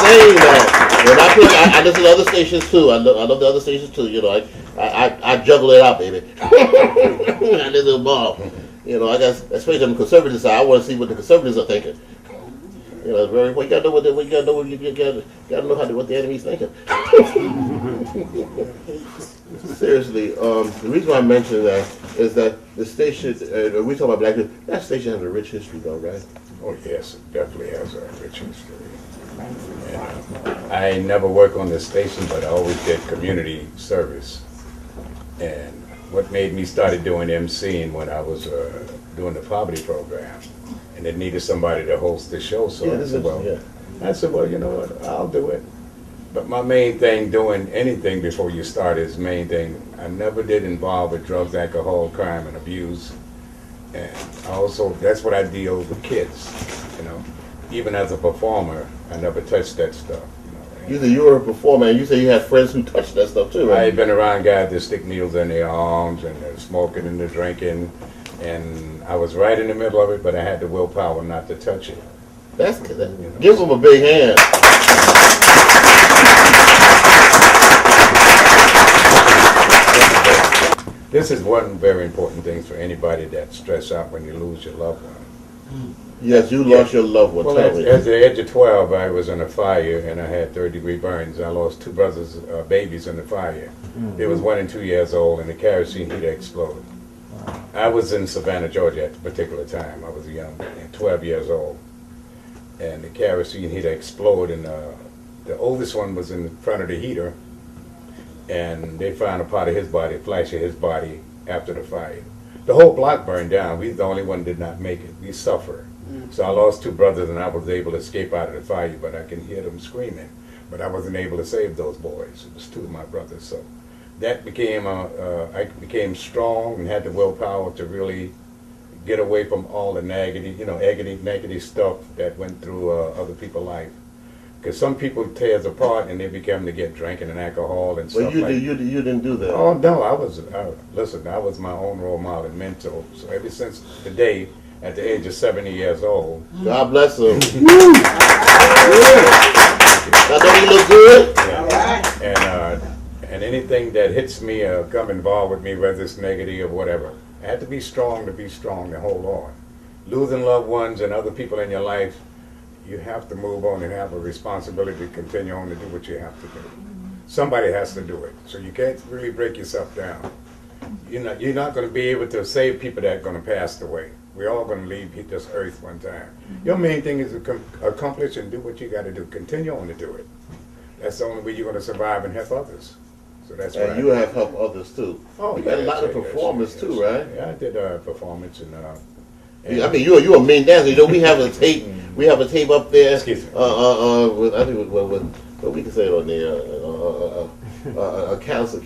saying that. When I listen to other stations too. I love the other stations too. You know, I juggle it out, baby. I listen to Bob. You know, I guess especially on the conservative side, I want to see what the conservatives are thinking. You know, well, you gotta know what gotta know what the enemy's thinking. Seriously, the reason why I mention that is that the station, we talk about black people, that station has a rich history though, right? Oh yes, it definitely has a rich history. And, I never worked on the station, but I always did community service. And what made me started doing MCing when I was doing the poverty program, and it needed somebody to host the show. So I said, well, you know what, I'll do it. But my main thing doing anything before you start is main thing, I never did involve with drugs, alcohol, crime, and abuse. And also, that's what I deal with kids, you know. Even as a performer, I never touched that stuff. You said you were a performer, and you said you had friends who touched that stuff too, right? I had been around guys that stick needles in their arms, and they're smoking and they're drinking, and I was right in the middle of it, but I had the willpower not to touch it. That's good. You know? Give them a big hand. This is one very important thing for anybody that's stressed out when you lose your loved one. Yes, you lost your loved one. Well, at the age of 12, I was in a fire and I had third-degree burns. I lost two brothers, babies in the fire. They was 1 and 2 years old, and the kerosene heater exploded. I was in Savannah, Georgia at the particular time. I was young, 12 years old, and the kerosene heater exploded, and the oldest one was in front of the heater, and they found a part of his body, a flash of his body after the fire. The whole block burned down. We the only one did not make it. We suffered. So I lost two brothers, and I was able to escape out of the fire, but I can hear them screaming. But I wasn't able to save those boys. It was two of my brothers. So that became, I became strong and had the willpower to really get away from all the negative, negative stuff that went through other people's life. Because some people tears apart and they become to get drinking and alcohol and stuff you didn't do that. Oh no, I was my own role model and mentor. So ever since the day, at the age of 70 years old. God bless him. I know you look good. Yeah. And anything that hits me or come involved with me, whether it's negative or whatever, I had to be strong to hold on. Losing loved ones and other people in your life, you have to move on and have a responsibility to continue on to do what you have to do. Somebody has to do it. So you can't really break yourself down. You're not going to be able to save people that are going to pass away. We're all going to leave this earth one time. Your main thing is to accomplish and do what you got to do. Continue on to do it. That's the only way you're going to survive and help others. So that's what you have helped others too. Oh, you had a lot of performance too, right? Yeah, I did a performance and. I mean, you're a main dancer. You know, we have a tape. We have a tape up there. Excuse me. With, I think what we can say on there. A council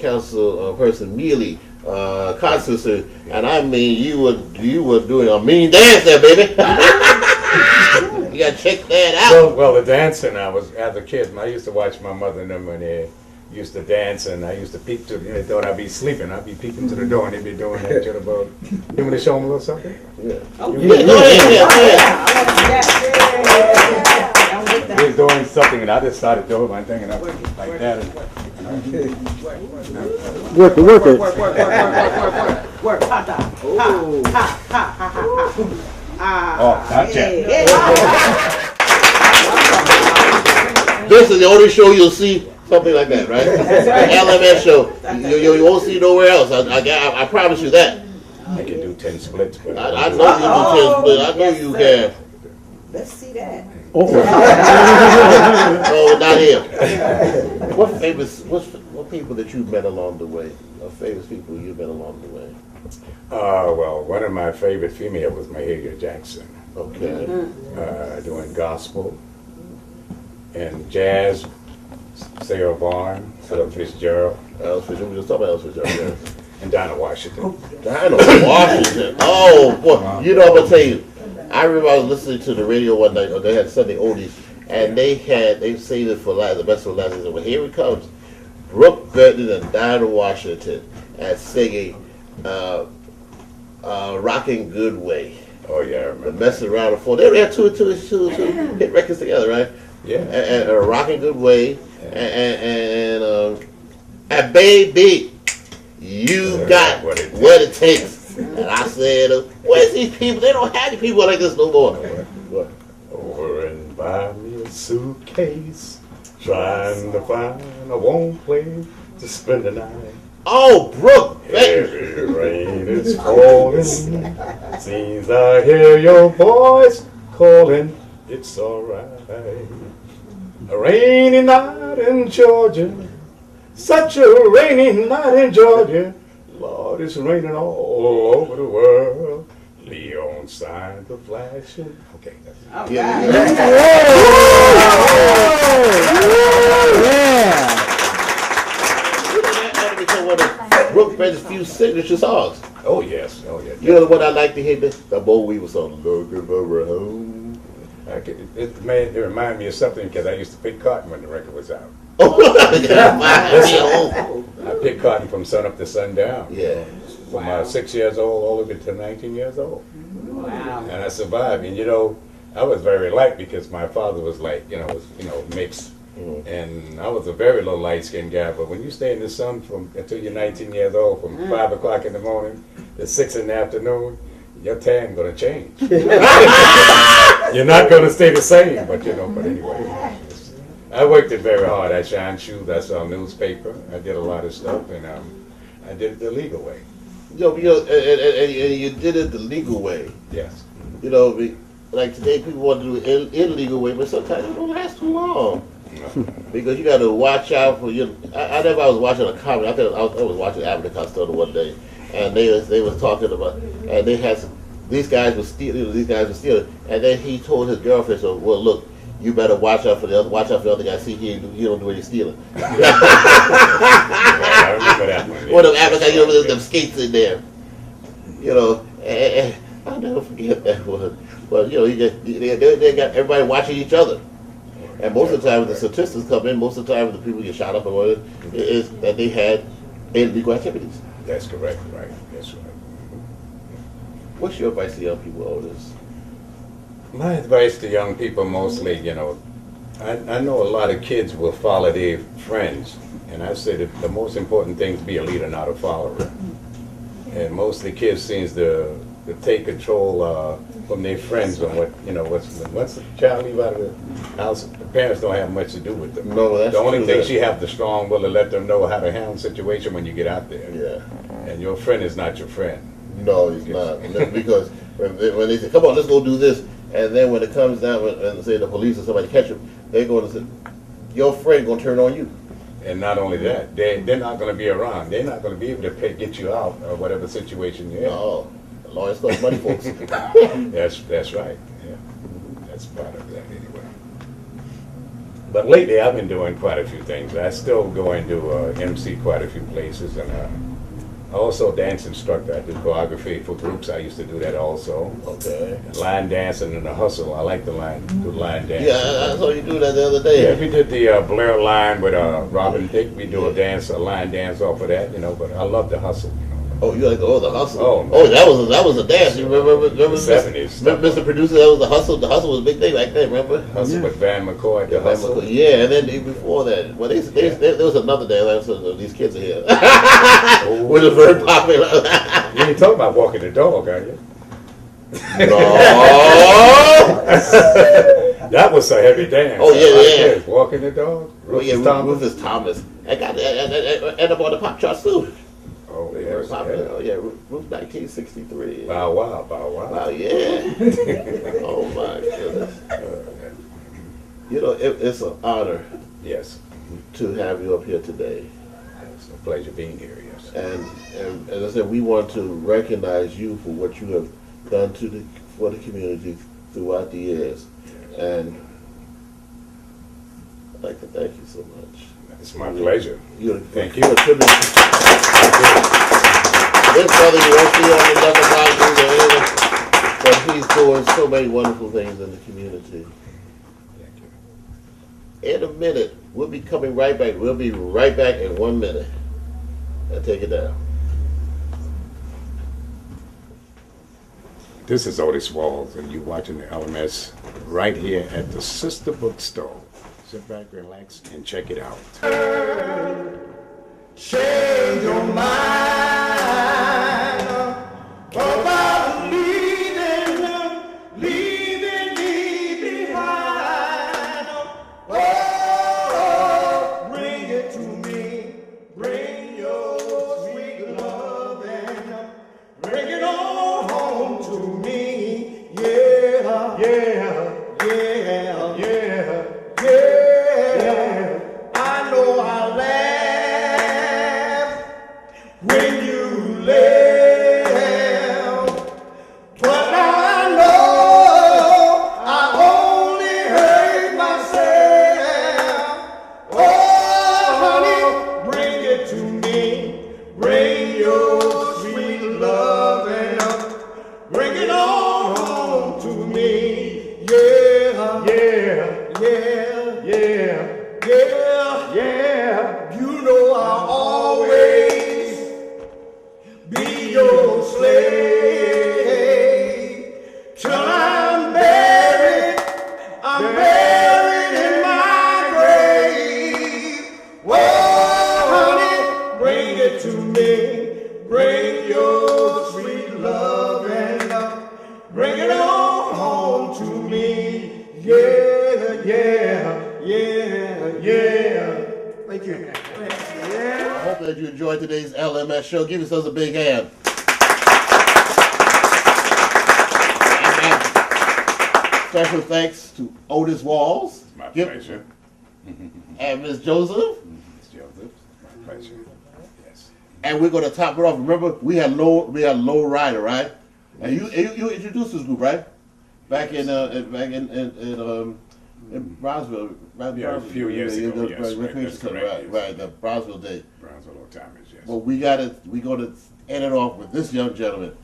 person, Mealy, concert, and I mean, you were doing a mean dance there, baby. You gotta check that out. Well, the dancing, I was as a kid. I used to watch my mother and them when they used to dance, and I used to peek to. They thought I'd be sleeping. I'd be peeking to the door, and they'd be doing that shit about. You want to show them a little something? Yeah. Oh, yeah. Go ahead. He was doing something, and I just started doing my thing, and I was like that. Work it. Work. Oh, not yet. This is the only show you'll see something like that, right? LMS show. You won't see nowhere else. I promise you that. I can do 10 splits, but I know you do 10 splits. I know you can. Let's see that. Oh, not here. What people that you've met along the way? Or famous people you've met along the way? Well, one of my favorite female was Mahalia Jackson. Okay. Doing gospel and jazz, Sarah Vaughan, Ella Fitzgerald. We just talked about Ella Fitzgerald. And Dinah Washington. Dinah Washington. Oh, boy. You know, I'm going to tell you. I remember I was listening to the radio one night. They had Sunday Oldies, and they saved it for last, the best for last. They said, well, here it comes. Brooke Benton and Dinah Washington and singing Rockin' Good Way. Oh, yeah, I remember. The Messing Around the Phone. They had two hit records together, right? Yeah. And a rocking good way. And baby, you got what it takes. And I said, where's these people? They don't have any people like this no more. What? Over and buy me a suitcase, trying to find a warm place to spend the night. Oh, Brooke! Heavy rain is falling. Seems I hear your voice calling. It's alright. A rainy night in Georgia. Such a rainy night in Georgia. Lord, it's raining all over the world. Leon signs the flashing. Okay, that's it. All Yeah. That became one of Brooke Ben's few signature songs. Oh yes, oh yeah. You know the one I like to hear? The Bo Weaver song, Looking for Home. It reminded me of something because I used to pick cotton when the record was out. Oh, I picked cotton from sun up to sundown. yeah. From 6 years old all the way to 19 years old. Wow. And I survived. And I was very light because my father was like, mixed. Mm. And I was a very little light-skinned guy. But when you stay in the sun until you're 19 years old, from 5 o'clock in the morning to 6 in the afternoon, your tan gonna change. You're not gonna stay the same, but anyway. I worked it very hard. I shined shoes, I saw newspaper, I did a lot of stuff, and I did it the legal way. And you did it the legal way. Yes. Like today, people want to do it illegal way, but sometimes it don't last too long. Because you got to watch out for your. I was watching a comedy. I was watching Abbott and Costello one day, and they was talking about, and they had these guys were stealing, and then he told his girlfriend, "So well, look, you better watch out for the other guy. See, he don't do any stealing." I remember that one. One of them Abbott guys, there's them skates in there, and I'll never forget that one. But they got everybody watching each other. And most of the time, when the statistics come in, most of the time, when the people get shot up or whatever, is that they had illegal activities. That's correct, right? That's right. What's your advice to young people, Otis? My advice to young people mostly, I know a lot of kids will follow their friends. And I say that the most important thing is be a leader, not a follower. And most of the kids seems to take control from their friends on once the child leave out of the house, the parents don't have much to do with them. No, that's the only true, thing that. she have the strong will to let them know how to handle the situation when you get out there. Yeah. And your friend is not your friend. No, he's not. And that's because when they say, "Come on, let's go do this," and then when it comes down and say the police or somebody catch him, they're going to say, "Your friend gonna turn on you." And not only that, they're not going to be around. They're not going to be able to get you out of whatever situation you're in. No, lawyers cost money, folks. That's right. Yeah, that's part of that anyway. But lately, I've been doing quite a few things. I still go and do MC quite a few places, and also dance instructor. I do choreography for groups. I used to do that also. Okay. Line dancing and the hustle. I like the line dance. Yeah, I saw you do that the other day. Yeah, we did the Blair line with Robin Thicke. We do a line dance off of that, But I love the hustle. Oh, you like the hustle? Oh, that was a dance. You remember The 70s. Mr. Producer, that was the hustle. The hustle was a big thing back then. Remember? Hustle with Van McCoy. The hustle. Yeah, and then before that, well, there was another dance. These kids are here, which is very popular. You ain't talking about walking the dog, are you? No. That was a heavy dance. Oh, yeah. Walking the dog. Rufus Thomas. I got end up on the pop charts too. Oh, Very yes. popular. Oh yeah, Roof 1963. Bow wow, bow wow. Wow, yeah. Oh my goodness. It's an honor Yes. to have you up here today. It's a pleasure being here, yes. And as I said, we want to recognize you for what you have done for the community throughout the years. And I'd like to thank you so much. It's my pleasure. Thank you. You're a tribute. This brother, you won't see on another podcast, but he's doing so many wonderful things in the community. Thank you. In a minute, we'll be coming right back. We'll be right back in 1 minute. And take it down. This is Otis Walls, and you're watching the LMS right here at the Sister Bookstore. Sit back, relax, and check it out. Change your mind about leaving me behind. Oh, bring it to me, bring your sweet love and bring it on home to me. Yeah, yeah, yeah, yeah, yeah. I know I'll laugh when you left, but now I know I only hurt myself. Oh, honey, bring it to me, bring your sweet love and bring it on home to me. Yeah, yeah, yeah, yeah, yeah, yeah. You know I'll always be your slave till I'm buried in my grave. Whoa, honey, bring it to me, bring your sweet love and bring it on home to me. Yeah, yeah, yeah, yeah. Thank you. I hope that you enjoyed today's LMS show. Give yourselves a big hand. And special thanks to Otis Walls. My pleasure. And Miss Joseph. Miss Joseph, my pleasure. Yes. And we're going to top it off. Remember, we had Low Rider, right? And you introduced this group, right? Back in Brownsville, right? Yeah, a few years ago, yes, right, that's correct, right, the Brownsville day. Brownsville Old Timers, yes. But we're going to end it off with this young gentleman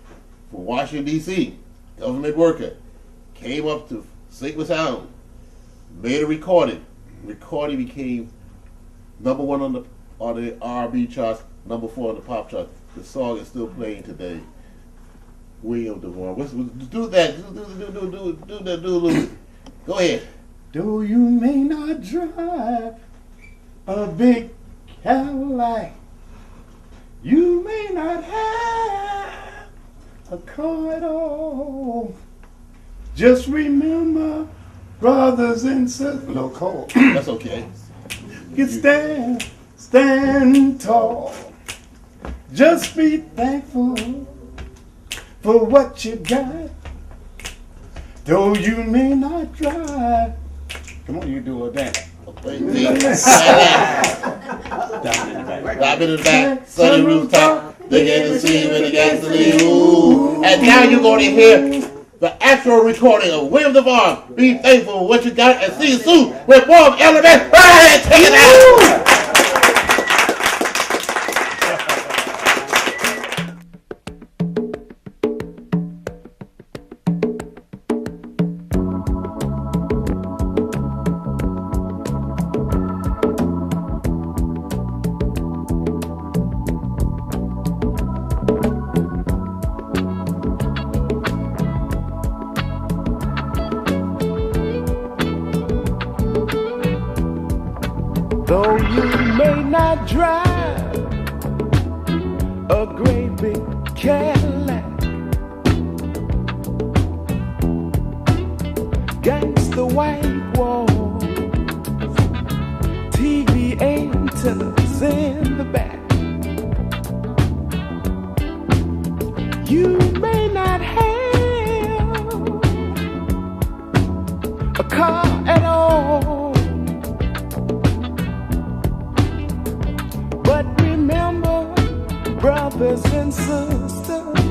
from Washington, D.C., government worker, came up to Sync with Sound, made a recording. Recording became number 1 on the R&B charts, number 4 on the pop charts. The song is still playing today. William DeVaughn. Do that. Do that. Go ahead. Though you may not drive a big Cadillac, you may not have a car at all. Just remember, brothers and sisters, a little cold. That's okay. You stand tall. Just be thankful for what you got. Though you may not drive. Come on, you do a dance. Dive in the back, sunny rooftop, they get to see with the gasoline. Ooh. And now you're going to hear the actual recording of William DeVaughn. Be thankful for what you got, and see you soon with more of LMS. Right, take it out. Though you may not drive a great big Cadillac, gangsta white walls, TV antennas in the back. You may not have a car at all. But remember, brothers and sisters,